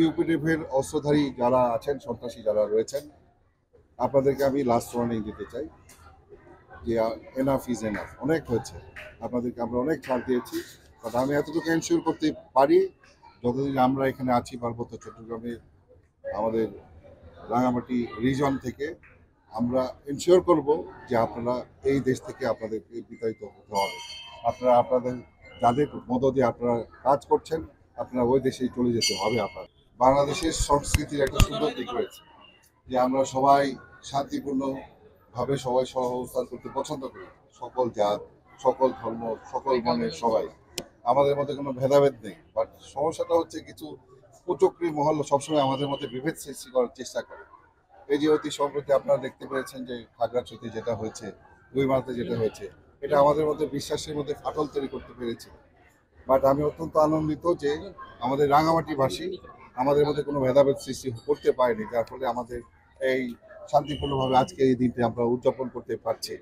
ইউপিডিএফের অস্ত্রধারী যারা আছেন, সন্ত্রাসী যারা রয়েছেন, আপনাদেরকে আমি লাস্ট ওয়ার্নিং দিতে চাই যে এনাফ ইজ এনাফ, অনেক হয়েছে। আপনাদেরকে আমরা অনেক ছাড় দিয়েছি, বাট আমি এতটুকু এনশিওর করতে পারি যতদিন আমরা এখানে আছি পার্বত্য চট্টগ্রামে আমাদের রাঙামাটি রিজন থেকে আমরা এনশিওর করব যে আপনারা এই দেশ থেকে আপনাদেরকে বিতাড়িত হতে হবে। আপনারা আপনাদের যাদের মদদে আপনারা কাজ করছেন, আপনারা ওই দেশেই চলে যেতে হবে। আপনার বাংলাদেশের সংস্কৃতির একটা সুন্দর দিক রয়েছে যে আমরা সবাই শান্তিপূর্ণভাবে সবাই সহাবস্থান করতে পছন্দ করি। সকল জাত, সকল ধর্ম, সকল মনের সবাই, আমাদের মধ্যে কোনো ভেদাভেদ নেই। বাট সমস্যাটা হচ্ছে কিছু কুচক্রী মহল সবসময় আমাদের মধ্যে বিভেদ সৃষ্টি করার চেষ্টা করে। এই যে অতি সম্প্রতি আপনারা দেখতে পেরেছেন যে খাগড়াছড়িতে যেটা হয়েছে, গুইমারাতে যেটা হয়েছে, এটা আমাদের মধ্যে বিশ্বাসের মধ্যে ফাটল তৈরি করতে পেরেছে। বাট আমি অত্যন্ত আনন্দিত যে আমাদের রাঙামাটিবাসী আমাদের মধ্যে কোনো ভেদাভেদ সৃষ্টি করতে পারেনি, যার ফলে আমাদের এই শান্তিপূর্ণভাবে আজকে এই দিনটি আমরা উদযাপন করতে পারছি।